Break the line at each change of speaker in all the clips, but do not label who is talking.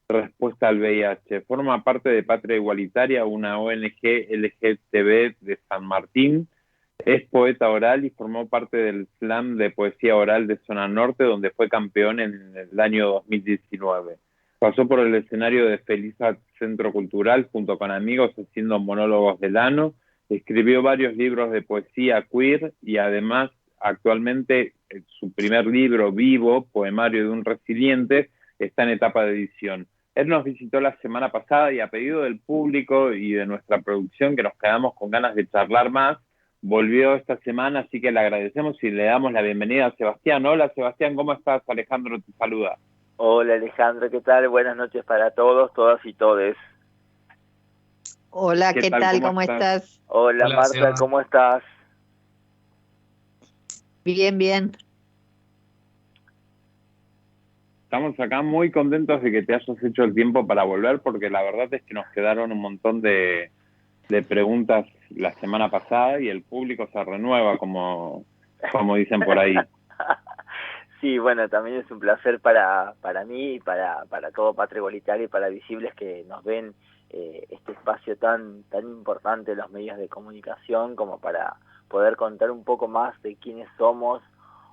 respuesta al VIH. Forma parte de Patria Igualitaria, una ONG LGTB de San Martín. Es poeta oral y formó parte del slam de poesía oral de Zona Norte, donde fue campeón en el año 2019. Pasó por el escenario de Felizat Centro Cultural junto con amigos haciendo monólogos del ano. Escribió varios libros de poesía queer y además actualmente su primer libro, Vivo, poemario de un resiliente, está en etapa de edición. Él nos visitó la semana pasada y a pedido del público y de nuestra producción, que nos quedamos con ganas de charlar más, volvió esta semana, así que le agradecemos y le damos la bienvenida a Sebastián. Hola Sebastián, ¿cómo estás? Alejandro te saluda.
Hola Alejandro, ¿qué tal? Buenas noches para todos, todas y todes.
Hola,
¿Qué
¿qué
tal?
tal?
¿Cómo
¿Cómo
estás?
estás?
Hola
Hola,
Marta,
Seba.
¿cómo estás?
Bien, bien.
Estamos acá muy contentos de que te hayas hecho el tiempo para volver, porque la verdad es que nos quedaron un montón de preguntas la semana pasada y el público se renueva, como dicen por ahí.
Sí, bueno, también es un placer para mí y para todo Patria Igualitaria y para Visibles que nos ven este espacio tan importante en los medios de comunicación como para poder contar un poco más de quiénes somos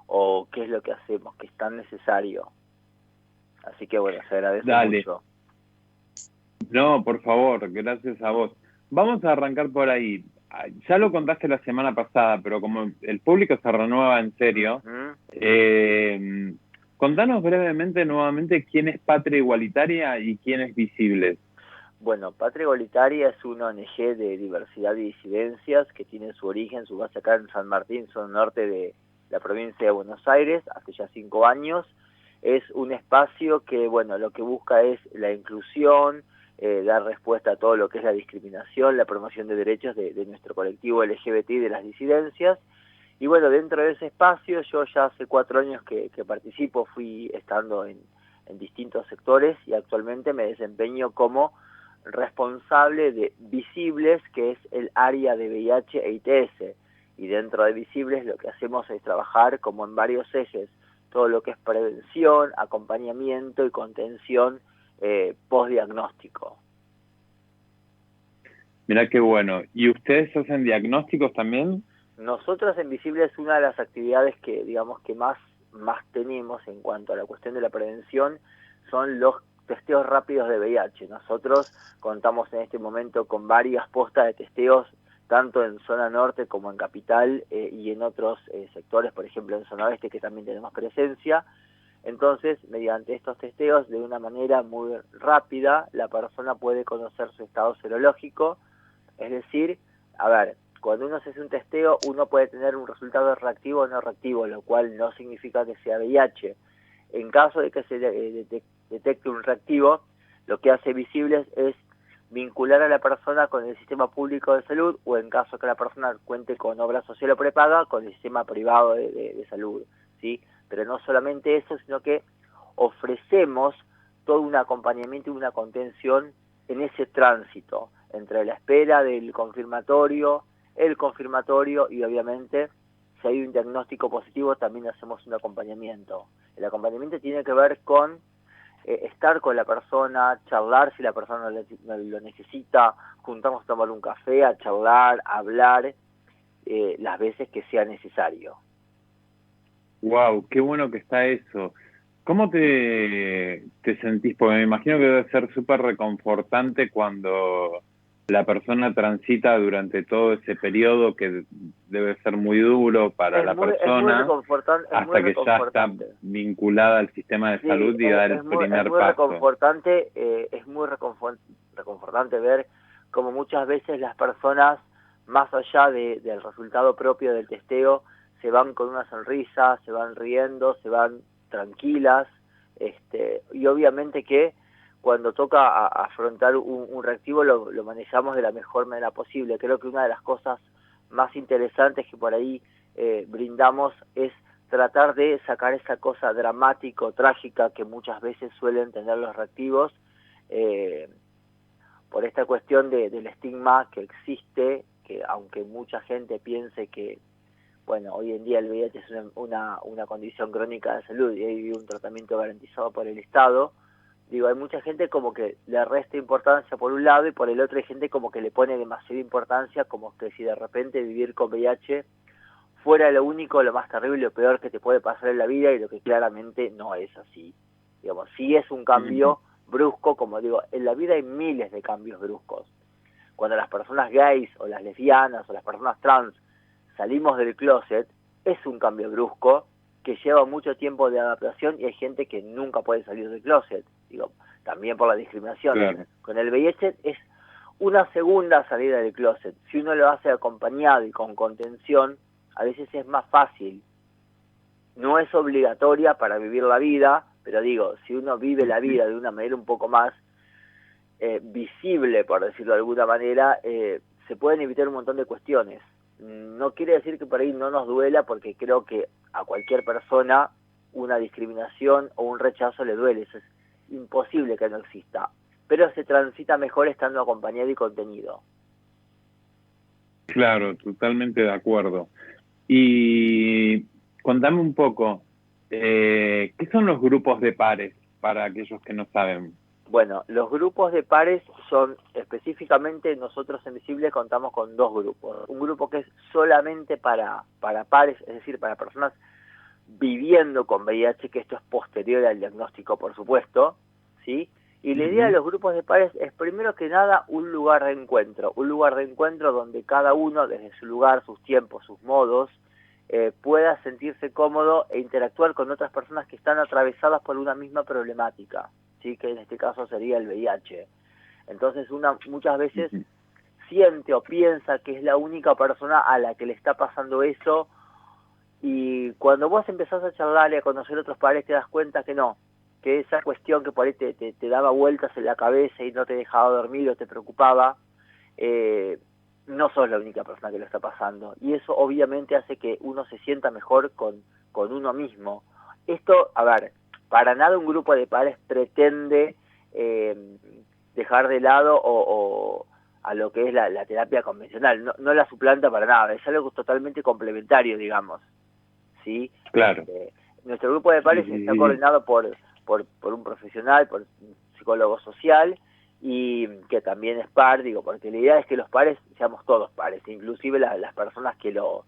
o qué es lo que hacemos, que es tan necesario. Así que bueno, se agradece
Dale.
mucho.
No, por favor, gracias a vos. Vamos a arrancar por ahí. Ya lo contaste la semana pasada, pero como el público se renueva en serio, contanos brevemente nuevamente quién es Patria Igualitaria y quién es Visibles.
Bueno, Patria Igualitaria es una ONG de diversidad y disidencias que tiene su origen, su base acá en San Martín, zona norte de la provincia de Buenos Aires, hace ya 5 años. Es un espacio que, bueno, lo que busca es la inclusión, dar respuesta a todo lo que es la discriminación, la promoción de derechos de nuestro colectivo LGBT y de las disidencias. Y bueno, dentro de ese espacio, yo ya hace 4 años que participo, fui estando en distintos sectores y actualmente me desempeño como responsable de Visibles, que es el área de VIH e ITS. Y dentro de Visibles lo que hacemos es trabajar como en varios ejes, todo lo que es prevención, acompañamiento y contención postdiagnóstico.
Mirá qué bueno. ¿Y ustedes hacen diagnósticos también?
Nosotros en Visibles una de las actividades que, digamos, que más tenemos en cuanto a la cuestión de la prevención son los testeos rápidos de VIH. Nosotros contamos en este momento con varias postas de testeos, tanto en zona norte como en capital y en otros sectores, por ejemplo en zona oeste, que también tenemos presencia. Entonces, mediante estos testeos, de una manera muy rápida, la persona puede conocer su estado serológico, es decir, a ver, cuando uno se hace un testeo, uno puede tener un resultado reactivo o no reactivo, lo cual no significa que sea VIH. En caso de que se detecte un reactivo, lo que hace Visibles es vincular a la persona con el sistema público de salud o en caso que la persona cuente con obra social o prepaga, con el sistema privado de salud, ¿sí? Pero no solamente eso, sino que ofrecemos todo un acompañamiento y una contención en ese tránsito entre la espera del confirmatorio, el confirmatorio y obviamente si hay un diagnóstico positivo también hacemos un acompañamiento. El acompañamiento tiene que ver con estar con la persona, charlar si la persona lo necesita, juntamos a tomar un café, a charlar, a hablar las veces que sea necesario.
Wow, qué bueno que está eso. ¿Cómo te sentís? Porque me imagino que debe ser súper reconfortante cuando la persona transita durante todo ese periodo que debe ser muy duro para la persona, hasta que ya está vinculada al sistema de salud y da el primer paso.
Es muy reconfortante ver cómo muchas veces las personas, más allá del resultado propio del testeo, se van con una sonrisa, se van riendo, se van tranquilas, y obviamente que cuando toca afrontar un reactivo lo manejamos de la mejor manera posible. Creo que una de las cosas más interesantes que por ahí brindamos es tratar de sacar esa cosa dramática, trágica que muchas veces suelen tener los reactivos, por esta cuestión del estigma que existe, que aunque mucha gente piense que bueno, hoy en día el VIH es una condición crónica de salud y hay un tratamiento garantizado por el Estado, Digo, hay mucha gente como que le resta importancia por un lado y por el otro hay gente como que le pone demasiada importancia, como que si de repente vivir con VIH fuera lo único, lo más terrible, lo peor que te puede pasar en la vida, y lo que claramente no es así. Digamos, sí es un cambio brusco, como digo, en la vida hay miles de cambios bruscos. Cuando las personas gays o las lesbianas o las personas trans salimos del closet, es un cambio brusco que lleva mucho tiempo de adaptación y hay gente que nunca puede salir del closet, digo, también por la discriminación.
Claro.
Con el VIH es una segunda salida del closet. Si uno lo hace acompañado y con contención, a veces es más fácil. No es obligatoria para vivir la vida, pero digo, si uno vive la vida de una manera un poco más visible, por decirlo de alguna manera, se pueden evitar un montón de cuestiones. No quiere decir que por ahí no nos duela, porque creo que a cualquier persona una discriminación o un rechazo le duele, eso es imposible que no exista, pero se transita mejor estando acompañado y contenido.
Claro, totalmente de acuerdo. Y contame un poco, ¿qué son los grupos de pares para aquellos que no saben?
Bueno, los grupos de pares son, específicamente nosotros en Visible contamos con dos grupos. Un grupo que es solamente para pares, es decir, para personas viviendo con VIH, que esto es posterior al diagnóstico, por supuesto, ¿sí? Y la idea de los grupos de pares es, primero que nada, un lugar de encuentro donde cada uno, desde su lugar, sus tiempos, sus modos, pueda sentirse cómodo e interactuar con otras personas que están atravesadas por una misma problemática, ¿sí? Que en este caso sería el VIH. Entonces una muchas veces siente o piensa que es la única persona a la que le está pasando eso, y cuando vos empezás a charlar y a conocer otros padres te das cuenta que no, que esa cuestión que por ahí te daba vueltas en la cabeza y no te dejaba dormir o te preocupaba, no sos la única persona que lo está pasando, y eso obviamente hace que uno se sienta mejor con uno mismo. Esto, a ver, para nada un grupo de padres pretende dejar de lado o a lo que es la terapia convencional, no la suplanta para nada, es algo totalmente complementario, digamos, ¿sí?
Claro.
Nuestro grupo de pares está coordinado por un profesional, por un psicólogo social, y que también es par, digo, porque la idea es que los pares seamos todos pares, inclusive las personas que lo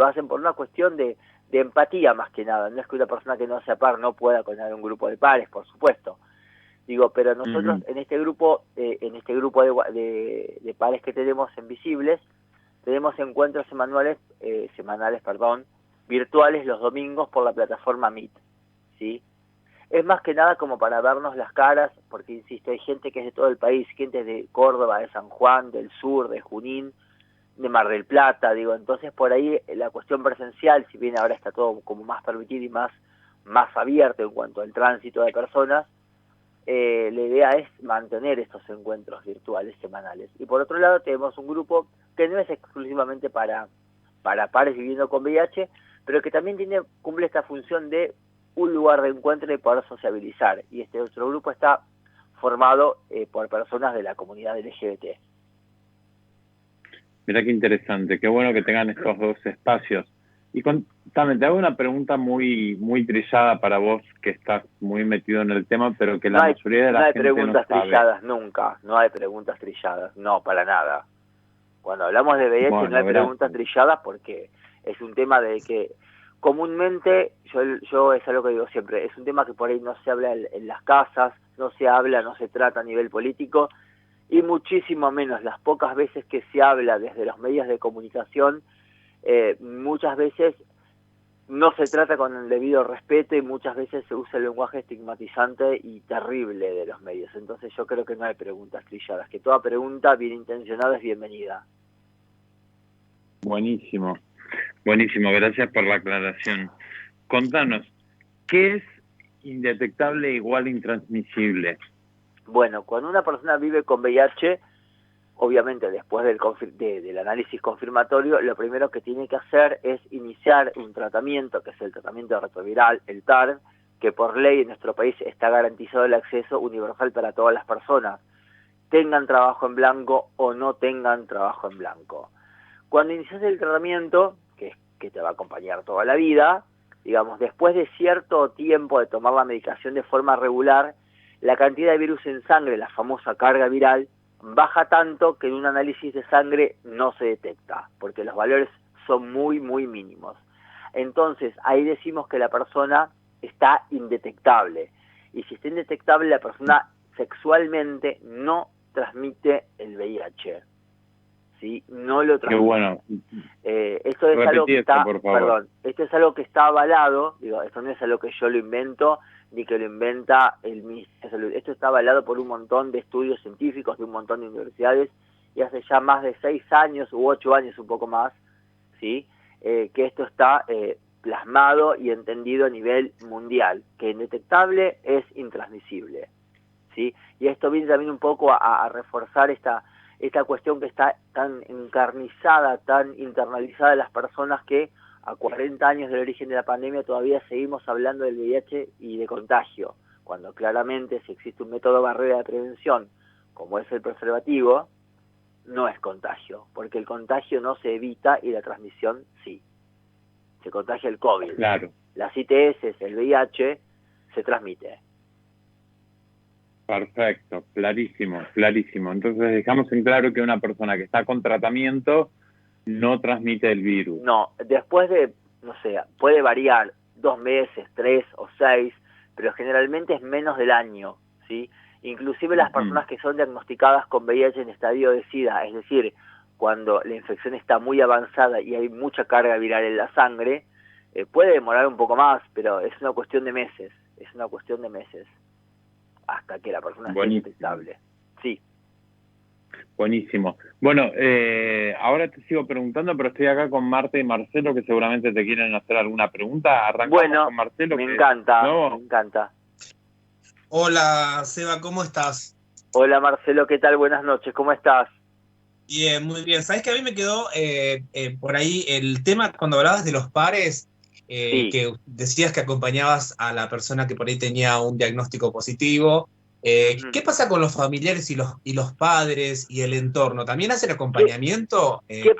hacen por una cuestión de empatía más que nada. No es que una persona que no sea par no pueda coordinar un grupo de pares, por supuesto. Digo, pero nosotros en este grupo de pares que tenemos en Visibles, tenemos encuentros semanales, virtuales los domingos por la plataforma Meet, ¿sí? Es más que nada como para vernos las caras, porque insisto, hay gente que es de todo el país, gente de Córdoba, de San Juan, del sur, de Junín, de Mar del Plata, digo, entonces por ahí la cuestión presencial, si bien ahora está todo como más permitido y más abierto en cuanto al tránsito de personas, la idea es mantener estos encuentros virtuales semanales. Y por otro lado tenemos un grupo que no es exclusivamente para pares viviendo con VIH, pero que también cumple esta función de un lugar de encuentro y poder sociabilizar. Y este otro grupo está formado por personas de la comunidad LGBT.
Mirá qué interesante, qué bueno que tengan estos dos espacios. Y contame, te hago una pregunta muy trillada para vos, que estás muy metido en el tema, pero que la mayoría de la gente no sabe.
No hay preguntas trilladas nunca, no hay preguntas trilladas, no, para nada. Cuando hablamos de VIH no hay preguntas trilladas, porque es un tema de que comúnmente, yo es algo que digo siempre, es un tema que por ahí no se habla en las casas, no se trata a nivel político, y muchísimo menos las pocas veces que se habla desde los medios de comunicación, muchas veces no se trata con el debido respeto y muchas veces se usa el lenguaje estigmatizante y terrible de los medios. Entonces yo creo que no hay preguntas trilladas, que toda pregunta bien intencionada es bienvenida.
Buenísimo, gracias por la aclaración. Contanos, ¿qué es indetectable igual intransmisible?
Bueno, cuando una persona vive con VIH, obviamente después del análisis confirmatorio, lo primero que tiene que hacer es iniciar un tratamiento, que es el tratamiento retroviral, el TAR, que por ley en nuestro país está garantizado el acceso universal para todas las personas, tengan trabajo en blanco o no tengan trabajo en blanco. Cuando inicias el tratamiento, que te va a acompañar toda la vida, digamos, después de cierto tiempo de tomar la medicación de forma regular, la cantidad de virus en sangre, la famosa carga viral, baja tanto que en un análisis de sangre no se detecta, porque los valores son muy, muy mínimos. Entonces, ahí decimos que la persona está indetectable. Y si está indetectable, la persona sexualmente no transmite el VIH. ¿Sí? No lo transmite.
Qué bueno.
Esto es algo que está,
por favor.
perdón, esto es algo que está avalado, digo, esto no es algo que yo lo invento, ni que lo inventa el Ministerio de Salud. Esto está avalado por un montón de estudios científicos de un montón de universidades, y hace ya más de 6 años u 8 años, un poco más, ¿sí? Que esto está plasmado y entendido a nivel mundial, que indetectable es intransmisible, ¿sí? Y esto viene también un poco a reforzar esta cuestión que está tan encarnizada, tan internalizada en las personas, que a 40 años del origen de la pandemia todavía seguimos hablando del VIH y de contagio, cuando claramente si existe un método barrera de prevención, como es el preservativo, no es contagio, porque el contagio no se evita y la transmisión sí. Se contagia el COVID.
Claro.
Las ITS, el VIH, se transmite.
Perfecto, clarísimo, clarísimo. Entonces dejamos en claro que una persona que está con tratamiento no transmite el virus.
No, después de, no sé, puede variar 2 meses, 3 o 6, pero generalmente es menos del año, ¿sí? Inclusive las personas que son diagnosticadas con VIH en estadio de SIDA, es decir, cuando la infección está muy avanzada y hay mucha carga viral en la sangre, puede demorar un poco más, pero es una cuestión de meses, hasta que la persona esté detectable. Sí.
Buenísimo. Bueno, ahora te sigo preguntando, pero estoy acá con Marta y Marcelo, que seguramente te quieren hacer alguna pregunta. Arrancamos con Marcelo.
Me encanta.
Hola, Seba, ¿cómo estás?
Hola, Marcelo, ¿qué tal? Buenas noches, ¿cómo estás?
Bien, muy bien. ¿Sabés que a mí me quedó por ahí el tema cuando hablabas de los pares,
Sí.
que decías que acompañabas a la persona que por ahí tenía un diagnóstico positivo? ¿Qué pasa con los familiares y los padres y el entorno? ¿También hacen acompañamiento?
¿Qué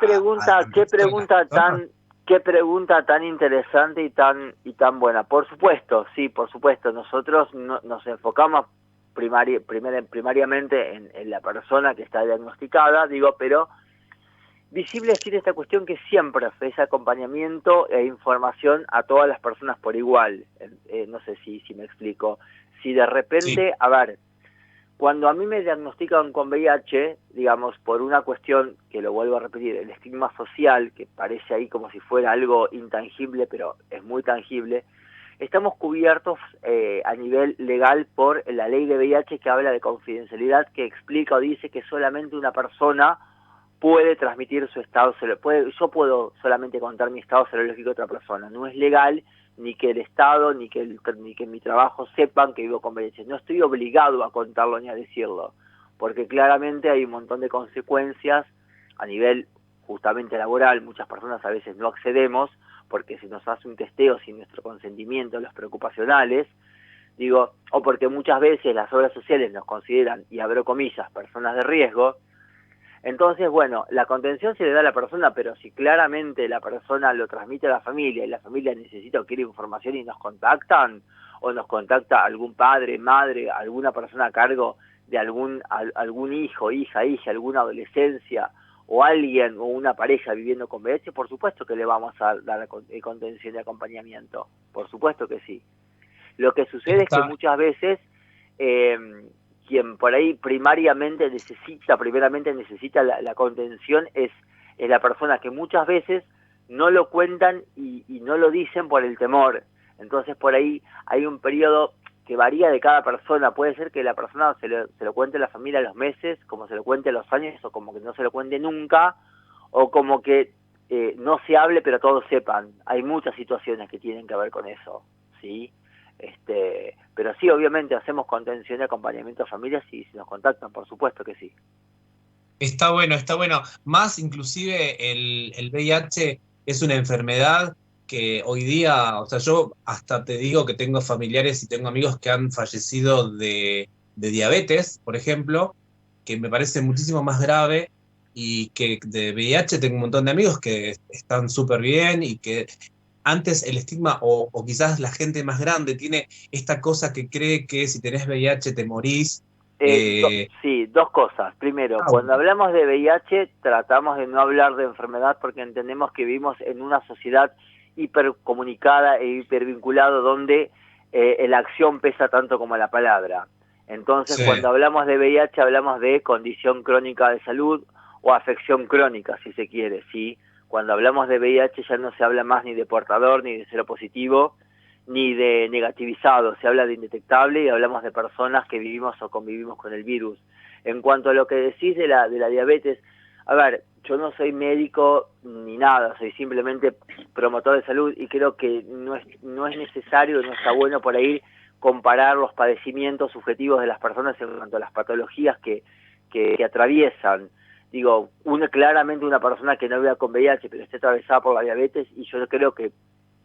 pregunta tan interesante y tan buena? Por supuesto, sí, por supuesto. Nosotros nos enfocamos primariamente en la persona que está diagnosticada, pero Visible tiene esta cuestión que siempre ofrece acompañamiento e información a todas las personas por igual. No sé si me explico. Si de repente, sí. Cuando a mí me diagnostican con VIH, digamos, por una cuestión, que lo vuelvo a repetir, el estigma social, que parece ahí como si fuera algo intangible, pero es muy tangible, estamos cubiertos a nivel legal por la ley de VIH, que habla de confidencialidad, que explica o dice que solamente una persona puede transmitir su estado, yo puedo solamente contar mi estado serológico a otra persona. No es legal ni que el Estado ni que mi trabajo sepan que vivo con VIH. No estoy obligado a contarlo ni a decirlo, porque claramente hay un montón de consecuencias a nivel justamente laboral. Muchas personas a veces no accedemos porque se nos hace un testeo sin nuestro consentimiento, los preocupacionales, o porque muchas veces las obras sociales nos consideran, y abro comillas, personas de riesgo. Entonces, bueno, la contención se le da a la persona, pero si claramente la persona lo transmite a la familia y la familia necesita o quiere información y nos contactan, o nos contacta algún padre, madre, alguna persona a cargo de algún hijo, hija, alguna adolescencia, o alguien o una pareja viviendo con VIH, por supuesto que le vamos a dar contención y acompañamiento, por supuesto que sí. Lo que sucede es que muchas veces quien por ahí primeramente necesita la contención es la persona, que muchas veces no lo cuentan y no lo dicen por el temor. Entonces por ahí hay un periodo que varía de cada persona. Puede ser que la persona se lo cuente a la familia a los meses, como se lo cuente a los años, o como que no se lo cuente nunca, o como que no se hable pero todos sepan. Hay muchas situaciones que tienen que ver con eso, ¿sí? Pero sí, obviamente hacemos contención y acompañamiento a familias y si nos contactan, por supuesto que sí.
Está bueno. Más inclusive el VIH es una enfermedad que hoy día, o sea, yo hasta te digo que tengo familiares y tengo amigos que han fallecido de diabetes, por ejemplo, que me parece muchísimo más grave, y que de VIH tengo un montón de amigos que están súper bien y que antes el estigma, o quizás la gente más grande tiene esta cosa que cree que si tenés VIH te morís.
Sí, dos cosas. Primero, cuando
Bueno.
hablamos de VIH, tratamos de no hablar de enfermedad porque entendemos que vivimos en una sociedad hipercomunicada e hipervinculada donde la acción pesa tanto como la palabra. Entonces,
Sí.
cuando hablamos de VIH, hablamos de condición crónica de salud o afección crónica, si se quiere, ¿sí? Cuando hablamos de VIH ya no se habla más ni de portador, ni de seropositivo, ni de negativizado, se habla de indetectable y hablamos de personas que vivimos o convivimos con el virus. En cuanto a lo que decís de la diabetes, a ver, yo no soy médico ni nada, soy simplemente promotor de salud y creo que no es necesario, no está bueno por ahí comparar los padecimientos subjetivos de las personas en cuanto a las patologías que atraviesan. Digo, claramente una persona que no viva con VIH pero esté atravesada por la diabetes, y yo creo que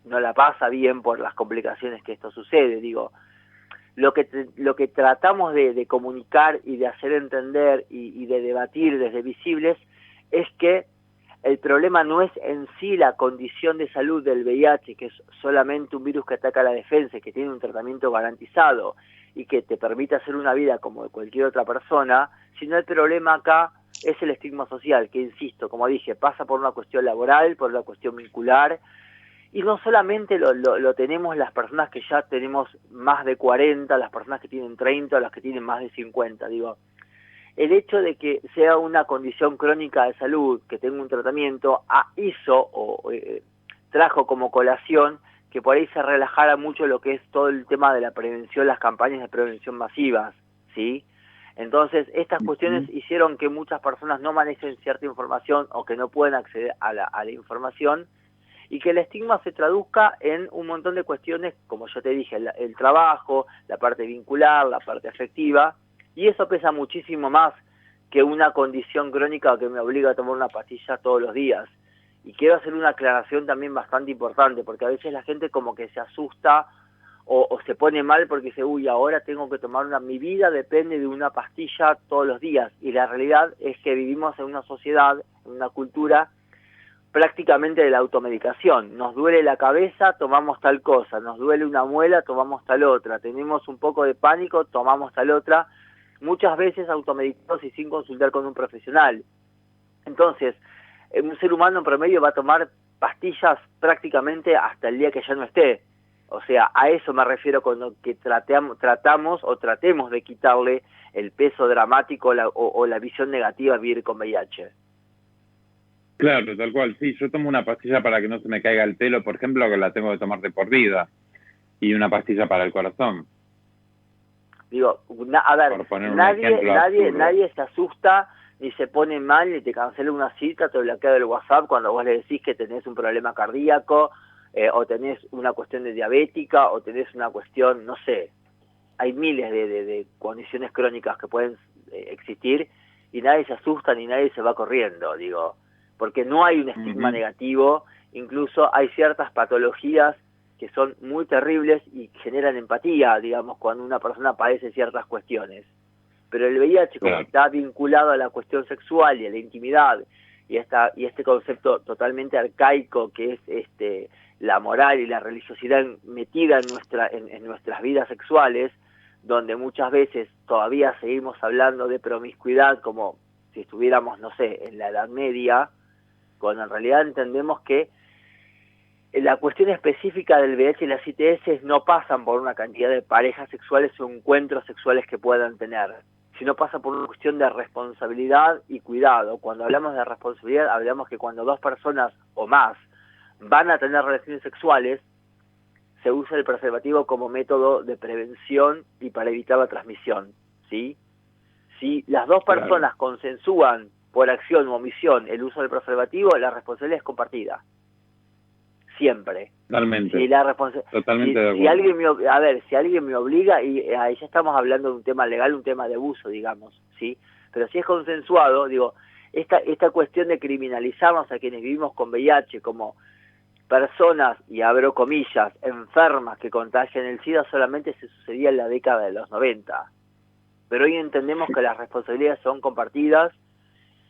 no la pasa bien por las complicaciones que esto sucede. Digo, lo que tratamos de comunicar y de hacer entender y de debatir desde Visibles es que el problema no es en sí la condición de salud del VIH, que es solamente un virus que ataca la defensa y que tiene un tratamiento garantizado y que te permite hacer una vida como de cualquier otra persona, sino el problema acá es el estigma social, que insisto, como dije, pasa por una cuestión laboral, por una cuestión vincular. Y no solamente lo tenemos las personas que ya tenemos más de 40, las personas que tienen 30, o las que tienen más de 50, digo. El hecho de que sea una condición crónica de salud, que tenga un tratamiento, trajo como colación que por ahí se relajara mucho lo que es todo el tema de la prevención, las campañas de prevención masivas, ¿sí? Entonces, estas cuestiones hicieron que muchas personas no manejen cierta información o que no puedan acceder a la información, y que el estigma se traduzca en un montón de cuestiones, como yo te dije, el trabajo, la parte vincular, la parte afectiva, y eso pesa muchísimo más que una condición crónica que me obliga a tomar una pastilla todos los días. Y quiero hacer una aclaración también bastante importante, porque a veces la gente como que se asusta o se pone mal porque dice, uy, ahora tengo que tomar mi vida depende de una pastilla todos los días. Y la realidad es que vivimos en una sociedad, en una cultura prácticamente de la automedicación. Nos duele la cabeza, tomamos tal cosa, nos duele una muela, tomamos tal otra, tenemos un poco de pánico, tomamos tal otra, muchas veces automedicados y sin consultar con un profesional. Entonces, un ser humano en promedio va a tomar pastillas prácticamente hasta el día que ya no esté. O sea, a eso me refiero cuando que tratemos de quitarle el peso dramático o la visión negativa a vivir con VIH.
Claro, tal cual. Sí, yo tomo una pastilla para que no se me caiga el pelo, por ejemplo, que la tengo que tomar de por vida, y una pastilla para el corazón.
Digo, a ver, nadie se asusta ni se pone mal ni te cancela una cita, te bloquea del WhatsApp cuando vos le decís que tenés un problema cardíaco, o tenés una cuestión de diabética, o tenés una cuestión, no sé, hay miles de condiciones crónicas que pueden existir, y nadie se asusta ni nadie se va corriendo, digo, porque no hay un estigma negativo. Incluso hay ciertas patologías que son muy terribles y generan empatía, digamos, cuando una persona padece ciertas cuestiones. Pero el VIH, como está vinculado a la cuestión sexual y a la intimidad, y este concepto totalmente arcaico que es la moral y la religiosidad metida en nuestras vidas sexuales, donde muchas veces todavía seguimos hablando de promiscuidad como si estuviéramos, no sé, en la Edad Media, cuando en realidad entendemos que la cuestión específica del VIH y las ITS no pasan por una cantidad de parejas sexuales o encuentros sexuales que puedan tener, sino pasa por una cuestión de responsabilidad y cuidado. Cuando hablamos de responsabilidad, hablamos que cuando dos personas o más van a tener relaciones sexuales, se usa el preservativo como método de prevención y para evitar la transmisión, ¿sí? Si las dos personas consensúan por acción u omisión el uso del preservativo, la responsabilidad es compartida. Siempre.
Totalmente.
Totalmente de acuerdo. Si alguien me obliga, y ahí ya estamos hablando de un tema legal, un tema de abuso, digamos, ¿sí? Pero si es consensuado, digo, esta cuestión de criminalizarnos a quienes vivimos con VIH como personas, y abro comillas, enfermas que contagian el SIDA, solamente se sucedía en la década de los 90. Pero hoy entendemos que las responsabilidades son compartidas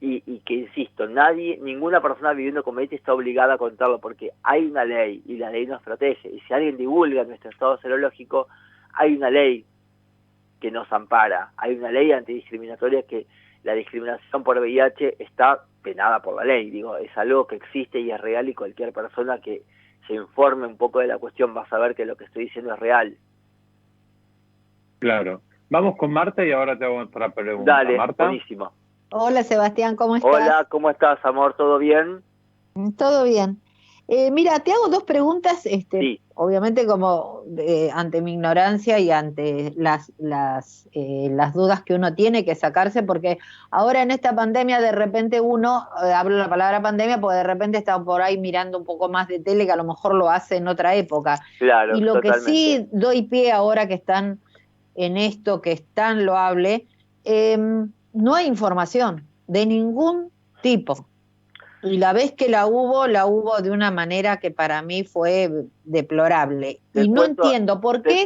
y que, insisto, ninguna persona viviendo con VIH está obligada a contarlo, porque hay una ley y la ley nos protege. Y si alguien divulga nuestro estado serológico, hay una ley que nos ampara. Hay una ley antidiscriminatoria, que la discriminación por VIH está penada por la ley. Digo, es algo que existe y es real, y cualquier persona que se informe un poco de la cuestión va a saber que lo que estoy diciendo es real.
Claro. Vamos con Marta y ahora te hago otra pregunta.
Dale,
Marta.
buenísimo.
Hola Sebastián, ¿cómo estás?
Hola, ¿cómo estás, amor? ¿Todo bien?
Todo bien. Mira, te hago dos preguntas,
Sí.
obviamente como ante mi ignorancia y ante las dudas que uno tiene que sacarse, porque ahora en esta pandemia de repente uno, hablo la palabra pandemia porque de repente está por ahí mirando un poco más de tele, que a lo mejor lo hace en otra época.
Claro,
Y lo
totalmente.
que sí doy pie ahora que están en esto, que es tan loable, no hay información de ningún tipo. Y la vez que la hubo de una manera que para mí fue deplorable. Y no entiendo por qué.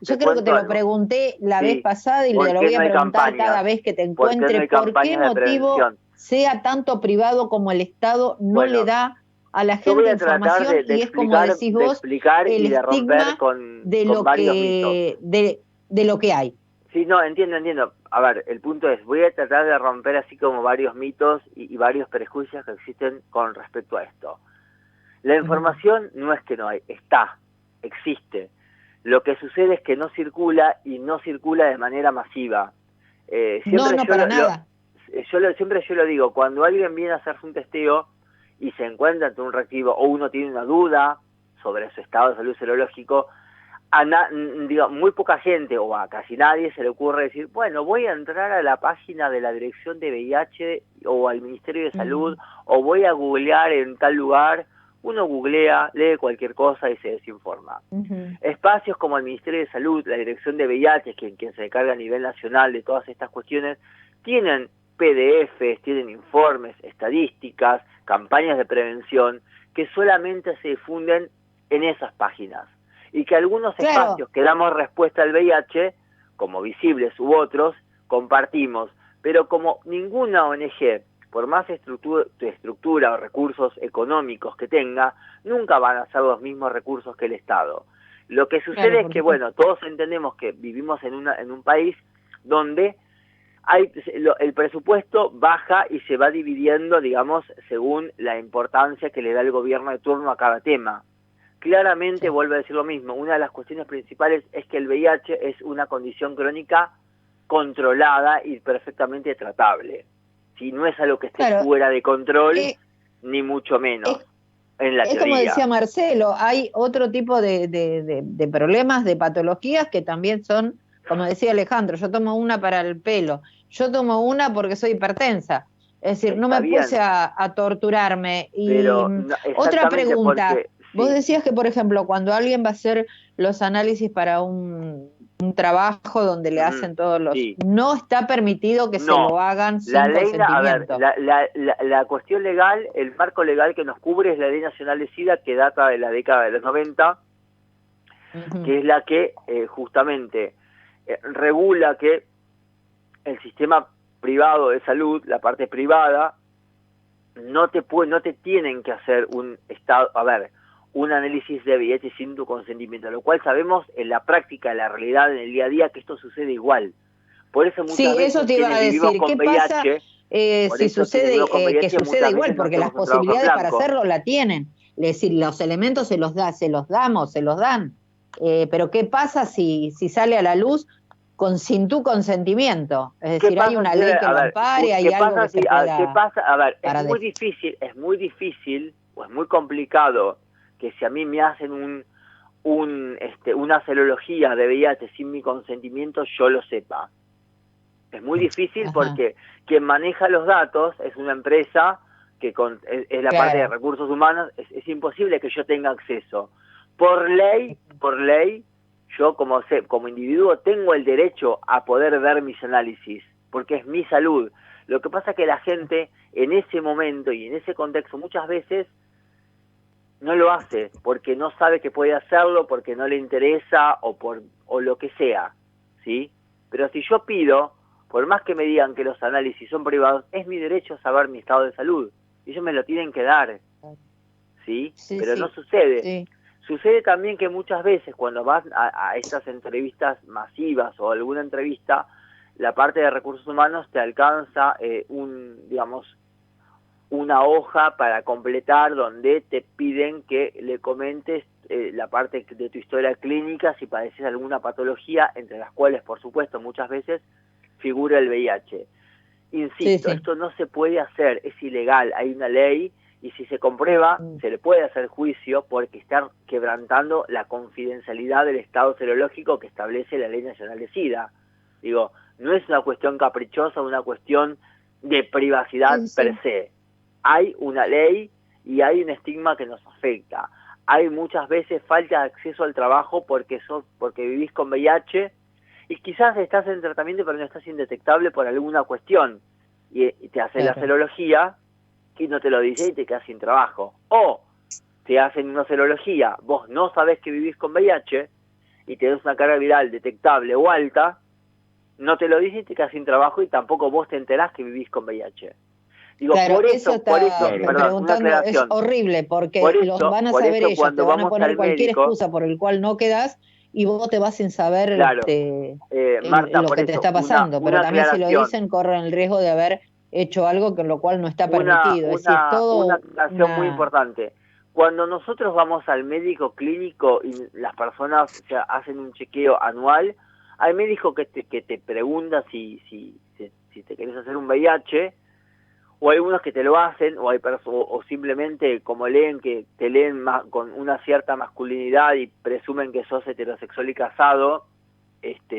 Yo creo que te lo pregunté la vez pasada y te lo voy a preguntar cada vez que te encuentre. ¿Por qué motivo, sea tanto privado como el Estado, no le da a la gente información? Y es como decís vos, el estigma de lo que hay.
Sí, no, entiendo. A ver, el punto es, voy a tratar de romper así como varios mitos y varios prejuicios que existen con respecto a esto. La información no es que no hay, existe. Lo que sucede es que no circula, y no circula de manera masiva.
Para nada.
Siempre yo lo digo, cuando alguien viene a hacerse un testeo y se encuentra ante un reactivo, o uno tiene una duda sobre su estado de salud serológico, muy poca gente, o a casi nadie, se le ocurre decir, bueno, voy a entrar a la página de la Dirección de VIH o al Ministerio de Salud, o voy a googlear en tal lugar. Uno googlea, lee cualquier cosa y se desinforma. Espacios como el Ministerio de Salud, la Dirección de VIH, quien se encarga a nivel nacional de todas estas cuestiones, tienen PDFs, tienen informes, estadísticas, campañas de prevención, que solamente se difunden en esas páginas. Y que algunos espacios que damos respuesta al VIH, como Visibles u otros, compartimos. Pero como ninguna ONG, por más estructura o recursos económicos que tenga, nunca van a ser los mismos recursos que el Estado. Lo que sucede es que, bueno, todos entendemos que vivimos en un país donde el presupuesto baja y se va dividiendo, digamos, según la importancia que le da el gobierno de turno a cada tema. Claramente, vuelvo a decir lo mismo, una de las cuestiones principales es que el VIH es una condición crónica controlada y perfectamente tratable. Si no es algo que esté fuera de control, ni mucho menos, en la teoría.
Es como decía Marcelo, hay otro tipo de problemas, de patologías que también son, como decía Alejandro, yo tomo una para el pelo, yo tomo una porque soy hipertensa. Es decir, no me puse a torturarme. Y otra pregunta, vos decías que, por ejemplo, cuando alguien va a hacer los análisis para un trabajo donde le hacen todos los... No está permitido que se lo hagan sin consentimiento.
La cuestión legal, el marco legal que nos cubre es la Ley Nacional de SIDA, que data de la década de los 90, que es la que justamente regula que el sistema privado de salud, la parte privada, no te tienen que hacer un análisis de VIH sin tu consentimiento, lo cual sabemos en la práctica, en la realidad, en el día a día, que esto sucede igual. Por eso muchas veces
eso te iba a decir, ¿qué pasa si sucede que sucede igual? Porque las posibilidades para hacerlo la tienen. Es decir, los elementos se los dan. Pero ¿qué pasa si sale a la luz sin tu consentimiento? Es decir, hay una ley que lo ampare, hay algo que se pueda...
¿Qué pasa? A ver, es muy difícil o es muy complicado que si a mí me hacen una serología de VIH sin mi consentimiento, yo lo sepa. Es muy difícil porque quien maneja los datos es una empresa que es la parte de recursos humanos, es imposible que yo tenga acceso. Por ley, yo como individuo tengo el derecho a poder ver mis análisis, porque es mi salud. Lo que pasa es que la gente en ese momento y en ese contexto muchas veces no lo hace, porque no sabe que puede hacerlo, porque no le interesa o lo que sea, ¿sí? Pero si yo pido por más que me digan que los análisis son privados, es mi derecho saber mi estado de salud. Ellos me lo tienen que dar, ¿sí? Pero no sucede.
Sí.
Sucede también que muchas veces cuando vas a estas entrevistas masivas o alguna entrevista, la parte de recursos humanos te alcanza una hoja para completar donde te piden que le comentes la parte de tu historia clínica, si padeces alguna patología, entre las cuales, por supuesto, muchas veces figura el VIH. Insisto, esto no se puede hacer, es ilegal, hay una ley, y si se comprueba, se le puede hacer juicio porque está quebrantando la confidencialidad del estado serológico que establece la Ley Nacional de SIDA. Digo, no es una cuestión caprichosa, una cuestión de privacidad per se. Hay una ley y hay un estigma que nos afecta. Hay muchas veces falta de acceso al trabajo porque vivís con VIH y quizás estás en tratamiento pero no estás indetectable por alguna cuestión y te hacen la serología y no te lo dice y te quedas sin trabajo. O te hacen una serología, vos no sabés que vivís con VIH y tenés una carga viral detectable o alta, no te lo dice y te quedas sin trabajo y tampoco vos te enterás que vivís con VIH. Digo,
claro,
por eso,
perdón, una aclaración. Es horrible porque los van a saber ellos, te van a poner cualquier excusa por el cual no quedas y vos te vas sin saber
Marta,
lo que te está pasando, pero también si lo dicen corren el riesgo de haber hecho algo con lo cual no está permitido.
Una aclaración muy importante. Cuando nosotros vamos al médico clínico y las personas hacen un chequeo anual, hay médicos que te preguntan si te querés hacer un VIH, o hay unos que te lo hacen, o simplemente como que te leen con una cierta masculinidad y presumen que sos heterosexual y casado,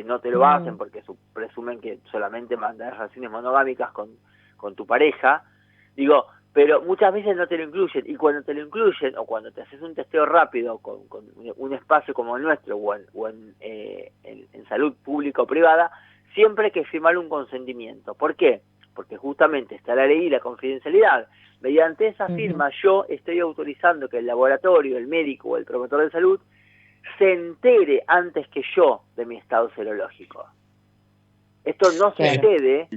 no te lo hacen porque presumen que solamente mandas relaciones monogámicas con tu pareja. Digo, pero muchas veces no te lo incluyen, y cuando te lo incluyen, o cuando te haces un testeo rápido con un espacio como el nuestro, o en salud pública o privada, siempre hay que firmar un consentimiento. ¿Por qué? Porque justamente está la ley y la confidencialidad. Mediante esa firma yo estoy autorizando que el laboratorio, el médico o el promotor de salud se entere antes que yo de mi estado serológico. Esto no sucede.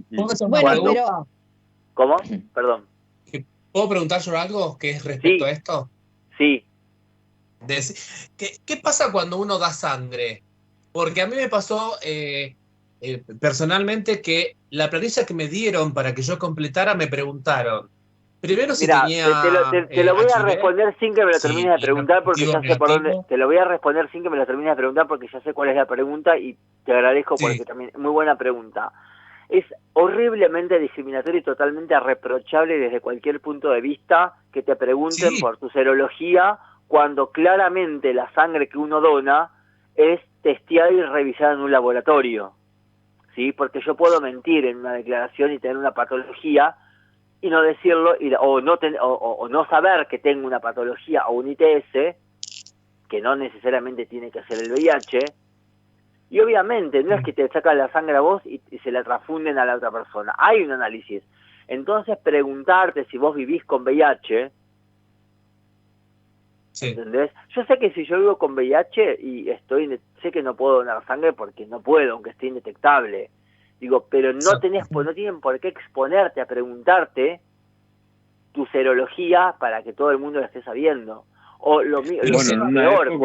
Bueno, pero...
¿Cómo? Perdón.
¿Puedo preguntar yo algo que es respecto a esto?
Sí.
¿Qué pasa cuando uno da sangre? Porque a mí me pasó personalmente que la planilla que me dieron para que yo completara me preguntaron primero si tenía
te lo voy a responder sin que me lo termines de preguntar porque ya sé por dónde. Te lo voy a responder sin que me lo termines de preguntar porque ya sé cuál es la pregunta y te agradezco porque también muy buena pregunta. Es horriblemente discriminatorio y totalmente reprochable desde cualquier punto de vista que te pregunten por tu serología cuando claramente la sangre que uno dona es testeada y revisada en un laboratorio, ¿sí? Porque yo puedo mentir en una declaración y tener una patología y no decirlo, o no saber que tengo una patología o un ITS, que no necesariamente tiene que ser el VIH, y obviamente no es que te sacan la sangre a vos y se la transfunden a la otra persona, hay un análisis. Entonces preguntarte si vos vivís con VIH, ¿entendés? Yo sé que si yo vivo con VIH y sé que no puedo donar sangre porque no puedo, aunque esté indetectable. Digo, pero no tienen por qué exponerte a preguntarte tu serología para que todo el mundo lo esté sabiendo. O lo que es peor,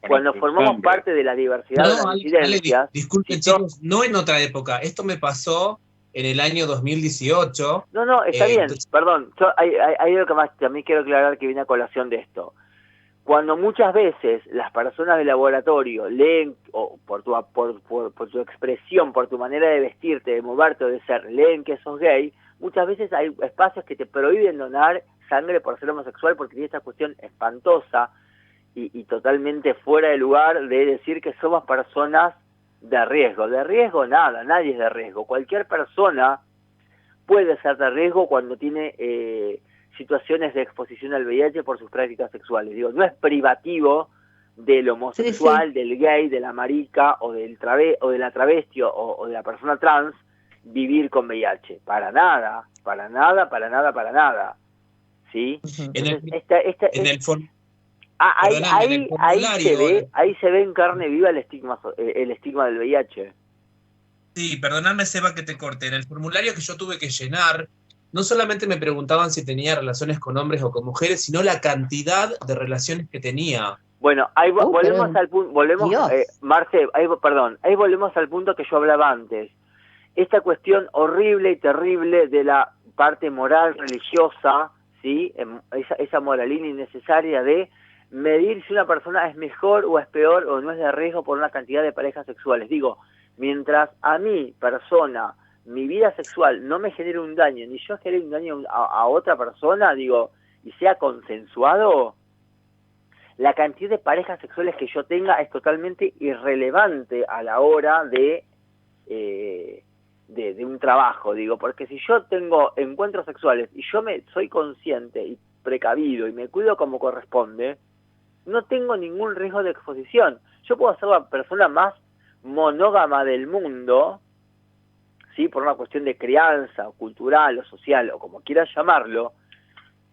cuando formamos parte de la diversidad de las disidencias.
Disculpen, chicos, no en otra época. Esto me pasó en el año 2018.
No, está bien, perdón. Hay algo que más también quiero aclarar que viene a colación de esto. Cuando muchas veces las personas del laboratorio leen, o por tu expresión, por tu manera de vestirte, de moverte o de ser, leen que sos gay, muchas veces hay espacios que te prohíben donar sangre por ser homosexual porque tiene esta cuestión espantosa y totalmente fuera de lugar de decir que somos personas de riesgo. De riesgo nada, nadie es de riesgo. Cualquier persona puede ser de riesgo cuando tiene situaciones de exposición al VIH por sus prácticas sexuales. Digo, no es privativo del homosexual, del gay, de la marica o de la travesti o de la persona trans vivir con VIH. Para nada. ¿Sí? Ahí, ahí se ve en carne viva el estigma del VIH.
Sí, perdóname, Seba, que te corte. En el formulario que yo tuve que llenar, no solamente me preguntaban si tenía relaciones con hombres o con mujeres, sino la cantidad de relaciones que tenía.
Bueno, ahí volvemos
pero
al punto, volvemos,
Dios.
Marce, ahí volvemos al punto que yo hablaba antes. Esta cuestión horrible y terrible de la parte moral religiosa, ¿sí? Esa moralina innecesaria de medir si una persona es mejor o es peor o no es de riesgo por una cantidad de parejas sexuales. Digo, mientras a mi persona, mi vida sexual no me genere un daño, ni yo genere un daño a otra persona, digo, y sea consensuado, la cantidad de parejas sexuales que yo tenga es totalmente irrelevante a la hora de un trabajo, digo, porque si yo tengo encuentros sexuales y yo soy consciente y precavido y me cuido como corresponde, no tengo ningún riesgo de exposición. Yo puedo ser la persona más monógama del mundo, ¿sí? Por una cuestión de crianza, o cultural, o social, o como quieras llamarlo,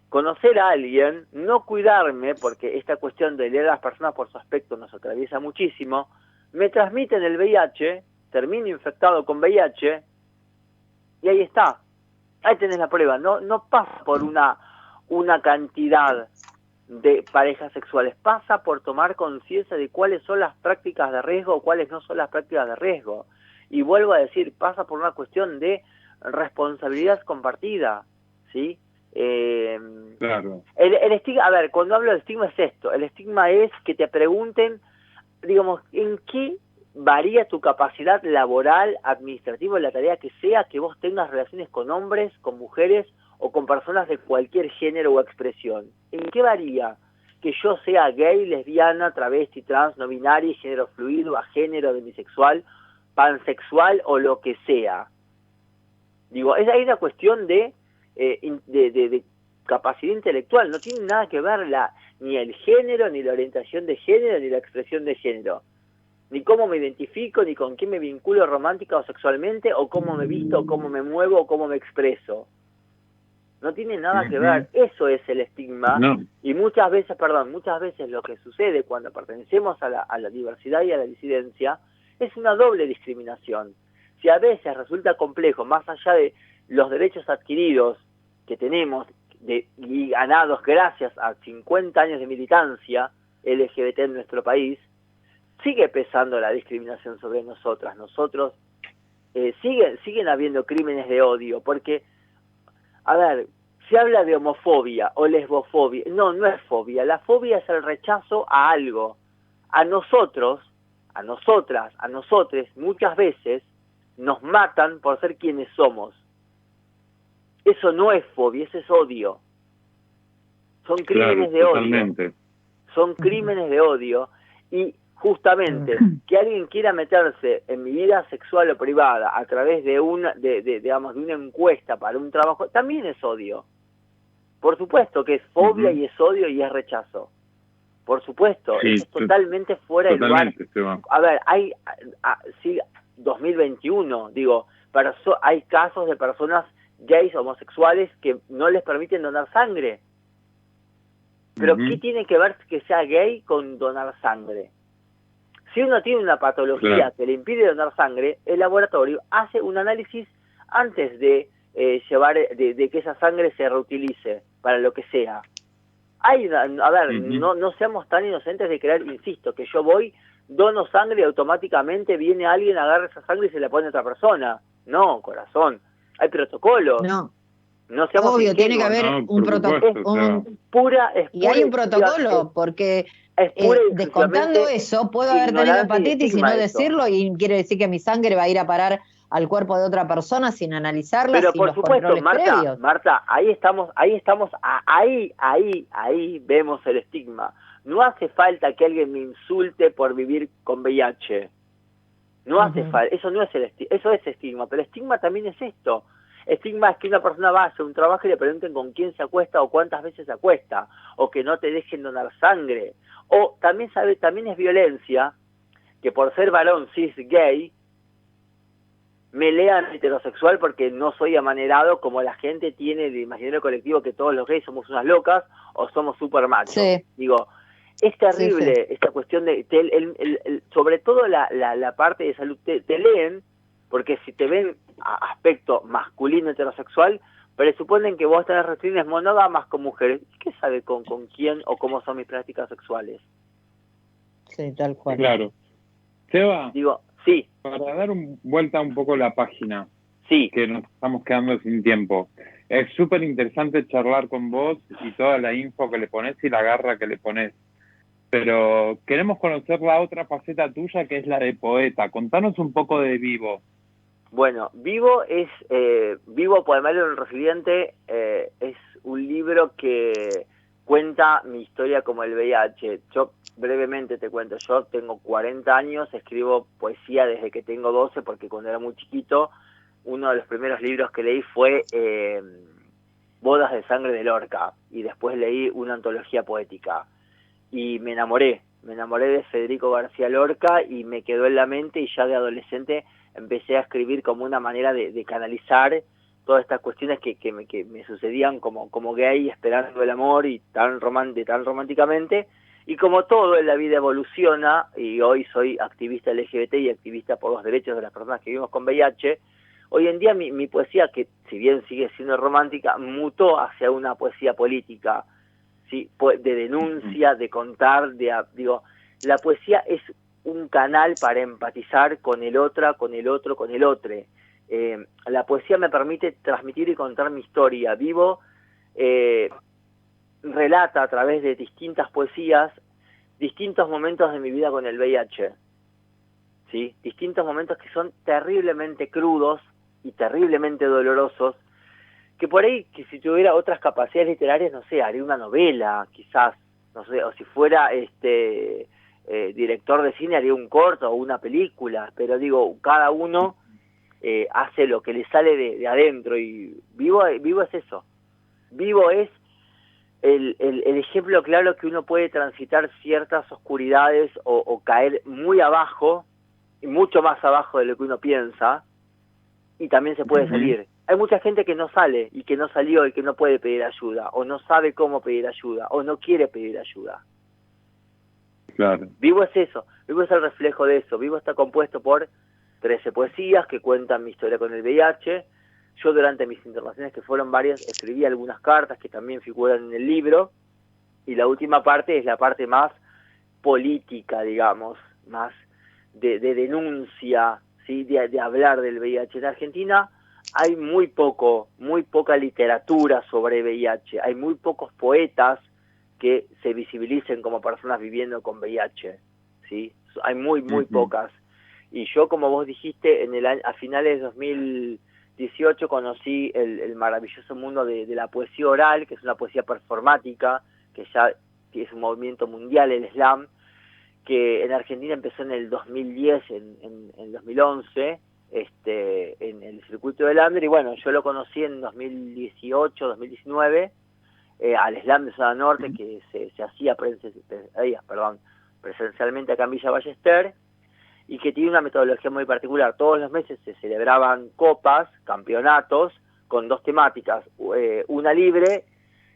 conocer a alguien, no cuidarme, porque esta cuestión de leer a las personas por su aspecto nos atraviesa muchísimo, me transmiten el VIH, termino infectado con VIH, y ahí está. Ahí tenés la prueba. No pasa por una cantidad de parejas sexuales, pasa por tomar conciencia de cuáles son las prácticas de riesgo o cuáles no son las prácticas de riesgo. Y vuelvo a decir, pasa por una cuestión de responsabilidad compartida, ¿sí?
Claro.
El estigma, a ver, cuando hablo de estigma es esto, el estigma es que te pregunten, digamos, ¿en qué varía tu capacidad laboral, administrativa, la tarea que sea, que vos tengas relaciones con hombres, con mujeres o con personas de cualquier género o expresión? ¿En qué varía que yo sea gay, lesbiana, travesti, trans, no binaria, género fluido, agénero, demisexual, pansexual o lo que sea? Digo, hay una cuestión de capacidad intelectual, no tiene nada que ver ni el género, ni la orientación de género, ni la expresión de género, ni cómo me identifico, ni con quién me vinculo romántica o sexualmente, o cómo me visto, o cómo me muevo, o cómo me expreso. No tiene nada que ver, eso es el estigma, no. Y muchas veces lo que sucede cuando pertenecemos a la diversidad y a la disidencia es una doble discriminación. Si a veces resulta complejo, más allá de los derechos adquiridos que tenemos y ganados gracias a 50 años de militancia LGBT en nuestro país, sigue pesando la discriminación sobre nosotras. Nosotros siguen habiendo crímenes de odio, porque, a ver, se habla de homofobia o lesbofobia. No es fobia. La fobia es el rechazo a algo. A nosotros, a nosotras, a nosotres, muchas veces nos matan por ser quienes somos. Eso no es fobia, eso es odio. Son crímenes de totalmente. Odio. Son crímenes de odio. Y justamente que alguien quiera meterse en mi vida sexual o privada a través de una encuesta para un trabajo, también es odio. Por supuesto que es fobia y es odio y es rechazo. Por supuesto, sí, es totalmente fuera de lugar. A ver, sí, 2021, digo, hay casos de personas gays, homosexuales, que no les permiten donar sangre. Pero ¿qué tiene que ver que sea gay con donar sangre? Si uno tiene una patología que le impide donar sangre, el laboratorio hace un análisis antes de de que esa sangre se reutilice para lo que sea. No seamos tan inocentes de creer, insisto, que yo voy, dono sangre y automáticamente viene alguien, agarra esa sangre y se la pone a otra persona. No, corazón. Hay protocolos. No seamos
obvio,
ingenuos.
Tiene que haber un protocolo. Y hay un protocolo, porque descontando eso, puedo haber tenido hepatitis y no decirlo, y quiere decir que mi sangre va a ir a parar al cuerpo de otra persona sin analizarla,
pero
sin
por
los
supuesto,
controles previos.
Marta, ahí vemos el estigma. No hace falta que alguien me insulte por vivir con VIH. No hace falta, eso no es eso es estigma, pero estigma también es esto. Estigma es que una persona va a hacer un trabajo y le pregunten con quién se acuesta o cuántas veces se acuesta, o que no te dejen donar sangre. O también es violencia que por ser varón cis gay me lean heterosexual porque no soy amanerado como la gente tiene de imaginario colectivo que todos los gays somos unas locas o somos super machos. Sí. Digo, es terrible esta cuestión de sobre todo la parte de salud, te leen porque si te ven aspecto masculino heterosexual, presuponen que vos tenés relaciones monógamas con mujeres. ¿Qué sabe con quién o cómo son mis prácticas sexuales?
Sí, tal cual.
Claro. Seba,
Digo, sí,
para dar vuelta un poco la página,
sí,
que nos estamos quedando sin tiempo. Es súper interesante charlar con vos y toda la info que le pones y la garra que le pones. Pero queremos conocer la otra faceta tuya, que es la de poeta. Contanos un poco de Vivo.
bueno, Vivo es, Vivo Poemario del Resiliente, es un libro que cuenta mi historia como el VIH. Yo brevemente te cuento, yo tengo 40 años, escribo poesía desde que tengo 12, porque cuando era muy chiquito, uno de los primeros libros que leí fue Bodas de Sangre de Lorca, y después leí una antología poética. Y me enamoré de Federico García Lorca y me quedó en la mente, y ya de adolescente empecé a escribir como una manera de canalizar todas estas cuestiones que me sucedían como gay, esperando el amor y tan románticamente. Y como todo en la vida evoluciona, y hoy soy activista LGBT y activista por los derechos de las personas que vivimos con VIH, hoy en día mi poesía, que si bien sigue siendo romántica, mutó hacia una poesía política, ¿sí? De denuncia, de contar, digo, la poesía es un canal para empatizar con el otro, con el otro. La poesía me permite transmitir y contar mi historia. Vivo relata a través de distintas poesías distintos momentos de mi vida con el VIH, ¿sí? Distintos momentos que son terriblemente crudos y terriblemente dolorosos, que por ahí, que si tuviera otras capacidades literarias, no sé, haría una novela, quizás, no sé, o si fuera director de cine, haría un corto o una película, pero digo, cada uno hace lo que le sale de adentro, y Vivo es eso. Vivo es el ejemplo claro que uno puede transitar ciertas oscuridades o caer muy abajo, y mucho más abajo de lo que uno piensa, y también se puede salir. Hay mucha gente que no sale, y que no salió, y que no puede pedir ayuda, o no sabe cómo pedir ayuda, o no quiere pedir ayuda.
Claro.
Vivo es eso, Vivo es el reflejo de eso. Vivo está compuesto por 13 poesías que cuentan mi historia con el VIH. Yo durante mis internaciones, que fueron varias, escribí algunas cartas que también figuran en el libro, y la última parte es la parte más política, digamos, más de denuncia, ¿sí? de hablar del VIH. En Argentina hay muy poca literatura sobre VIH, hay muy pocos poetas que se visibilicen como personas viviendo con VIH, ¿sí? Hay muy pocas. Y yo, como vos dijiste, a finales de 2018 conocí el maravilloso mundo de la poesía oral, que es una poesía performática, que ya es un movimiento mundial, el slam, que en Argentina empezó en el 2010, en 2011, en el circuito del Under, y bueno, yo lo conocí en 2018, 2019, al slam de Zona Norte, que se hacía presencialmente acá en Villa Ballester, y que tiene una metodología muy particular. Todos los meses se celebraban copas, campeonatos, con dos temáticas, una libre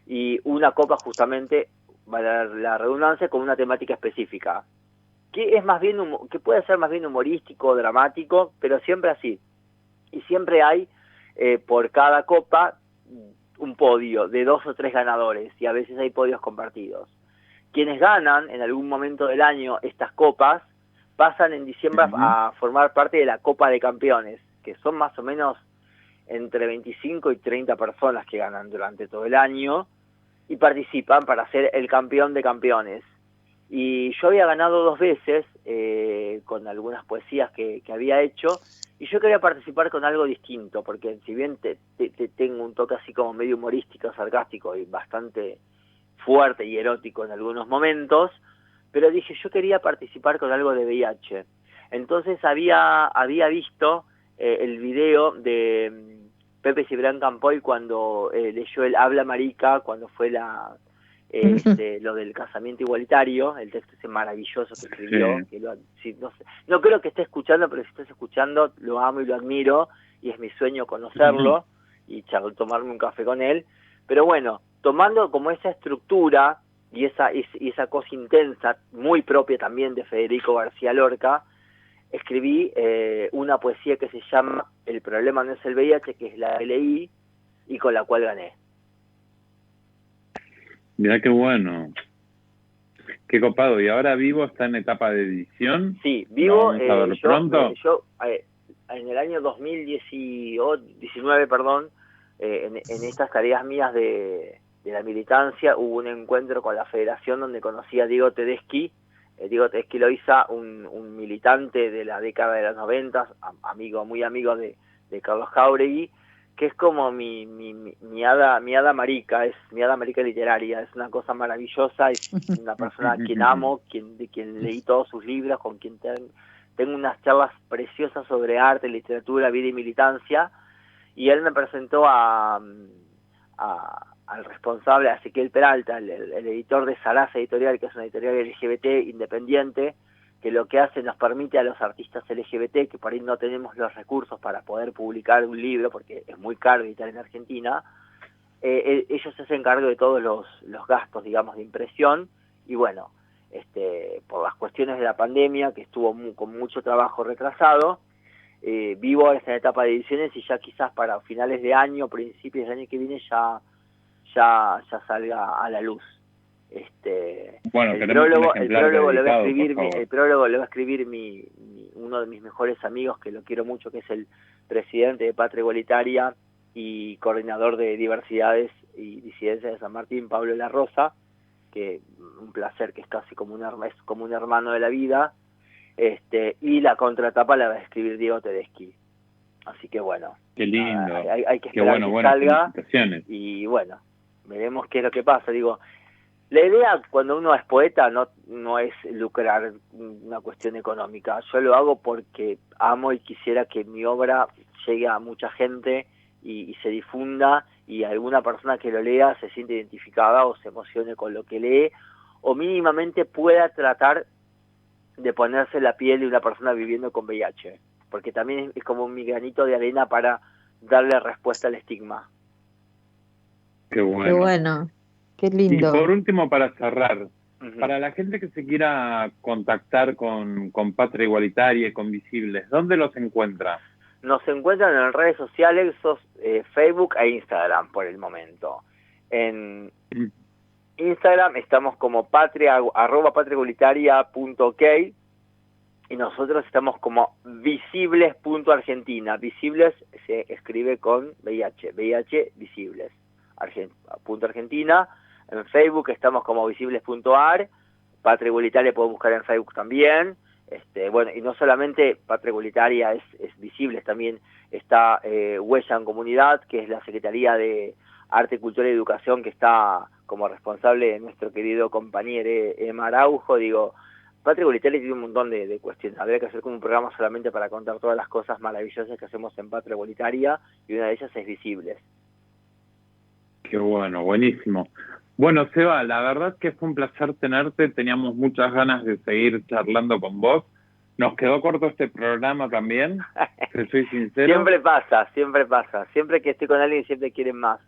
y una copa justamente, para la redundancia, con una temática específica, que es más bien que puede ser más bien humorístico, dramático, pero siempre así. Y siempre hay por cada copa un podio de 2 o 3 ganadores, y a veces hay podios compartidos. Quienes ganan en algún momento del año estas copas pasan en diciembre a formar parte de la Copa de Campeones, que son más o menos entre 25 y 30 personas que ganan durante todo el año y participan para ser el campeón de campeones. Y yo había ganado 2 veces con algunas poesías que había hecho, y yo quería participar con algo distinto, porque si bien tengo un toque así como medio humorístico, sarcástico y bastante fuerte y erótico en algunos momentos, pero dije, yo quería participar con algo de VIH. Entonces había visto el video de Pepe Cibrán Campoy cuando leyó el Habla Marica, cuando fue lo del casamiento igualitario, el texto ese maravilloso que escribió, que no creo que esté escuchando, pero si estás escuchando, lo amo y lo admiro, y es mi sueño conocerlo y tomarme un café con él. Pero bueno, tomando como esa estructura y esa cosa intensa, muy propia también de Federico García Lorca, escribí una poesía que se llama El problema no es el VIH, que es la que leí y con la cual gané.
Mirá qué bueno. Qué copado. ¿Y ahora Vivo está en etapa de edición?
Sí, Vivo,
¿Vamos a ver pronto?
yo en el año 2019, perdón, en estas tareas mías de la militancia, hubo un encuentro con la Federación donde conocí a Diego Tedeschi. Diego Tedeschi Loiza, un militante de la década de los 90, muy amigo de Carlos Jáuregui, que es como mi hada marica, es mi hada marica literaria, es una cosa maravillosa, es una persona a quien amo, de quien leí todos sus libros, con quien tengo unas charlas preciosas sobre arte, literatura, vida y militancia, y él me presentó al responsable, a Ezequiel Peralta, el editor de Sarasa Editorial, que es una editorial LGBT independiente, que lo que hace nos permite a los artistas LGBT, que por ahí no tenemos los recursos para poder publicar un libro, porque es muy caro editar en Argentina, ellos se hacen cargo de todos los gastos, digamos, de impresión, y bueno, por las cuestiones de la pandemia, que estuvo con mucho trabajo retrasado, Vivo ahora está en etapa de ediciones y ya quizás para finales de año, principios del año que viene, ya salga a la luz.
Bueno,
el prólogo lo va a escribir uno de mis mejores amigos, que lo quiero mucho, que es el presidente de Patria Igualitaria y coordinador de diversidades y disidencias de San Martín, Pablo La Rosa, que un placer, que es casi como un hermano de la vida, y la contratapa la va a escribir Diego Tedeschi. Así que bueno,
qué lindo,
hay que esperar que salga, y bueno, veremos qué es lo que pasa. Digo, la idea cuando uno es poeta no es lucrar una cuestión económica. Yo lo hago porque amo y quisiera que mi obra llegue a mucha gente y se difunda, y alguna persona que lo lea se siente identificada o se emocione con lo que lee, o mínimamente pueda tratar de ponerse la piel de una persona viviendo con VIH, porque también es como mi granito de arena para darle respuesta al estigma.
Qué bueno.
Qué bueno. Qué lindo.
Y por último, para cerrar, para la gente que se quiera contactar con Patria Igualitaria y con Visibles, ¿dónde los encuentra?
Nos encuentran en redes sociales, Facebook e Instagram por el momento. En Instagram estamos como @patriaigualitaria.ok, y nosotros estamos como visibles.argentina. Visibles se escribe con VIH visibles, .argentina. En Facebook estamos como visibles.ar, Patria Igualitaria puedo buscar en Facebook también. Bueno, y no solamente Patria Igualitaria es Visibles, también está Huella en Comunidad, que es la Secretaría de Arte, Cultura y Educación, que está como responsable nuestro querido compañero Emma Araujo. Digo, Patria Igualitaria tiene un montón de cuestiones. Habría que hacer como un programa solamente para contar todas las cosas maravillosas que hacemos en Patria Igualitaria, y una de ellas es Visibles.
Qué bueno, buenísimo. Bueno, Seba, la verdad que fue un placer tenerte, teníamos muchas ganas de seguir charlando con vos. Nos quedó corto este programa también, te soy sincero.
Siempre pasa. Siempre que estoy con alguien siempre quieren más.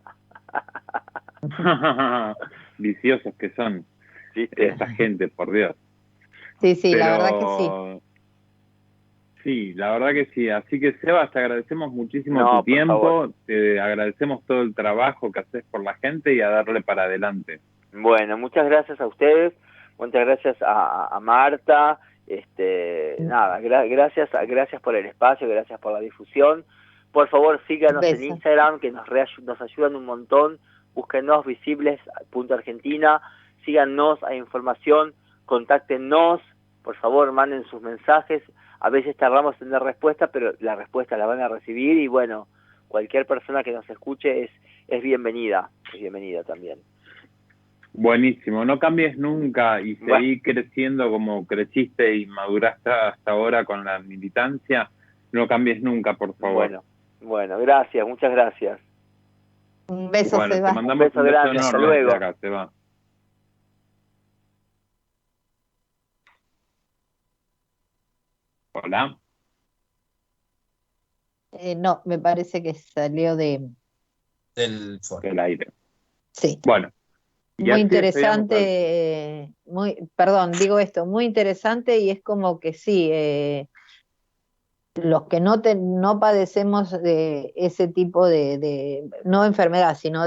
Viciosos que son. ¿Viste? Esta gente, por Dios.
Sí, la verdad que sí.
Sí, la verdad que sí. Así que, Seba, te agradecemos muchísimo tu tiempo, te agradecemos todo el trabajo que haces por la gente y a darle para adelante.
Bueno, muchas gracias a ustedes, muchas gracias a Marta, gracias por el espacio, gracias por la difusión. Por favor, síganos en Instagram, que nos ayudan un montón. Búsquenos visibles.argentina, síganos a información, contáctenos, por favor, manden sus mensajes. A veces tardamos en dar respuesta, pero la respuesta la van a recibir, y bueno, cualquier persona que nos escuche es bienvenida también.
Buenísimo, no cambies nunca y seguí creciendo como creciste y maduraste hasta ahora con la militancia. No cambies nunca, por favor.
Bueno, gracias, muchas gracias.
Un beso, Seba.
Te mandamos un beso
grande, hasta luego.
De acá, Seba. Hola.
No, me parece que salió del
aire.
Sí.
Bueno.
Muy interesante, muy interesante, y es como que sí, los que no padecemos de ese tipo no enfermedad, sino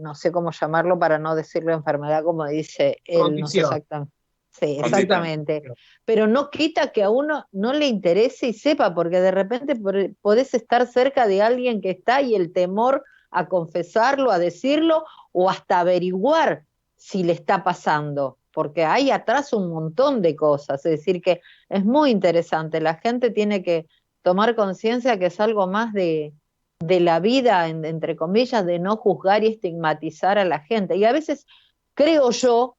no sé cómo llamarlo para no decirlo enfermedad como dice él, no sé
Condición.
exactamente. Sí,
Condición.
exactamente. Pero no quita que a uno no le interese y sepa, porque de repente podés estar cerca de alguien que está y el temor a confesarlo, a decirlo, o hasta averiguar si le está pasando, porque hay atrás un montón de cosas, es decir, que es muy interesante, la gente tiene que tomar conciencia que es algo más de la vida, entre comillas, de no juzgar y estigmatizar a la gente. Y a veces creo yo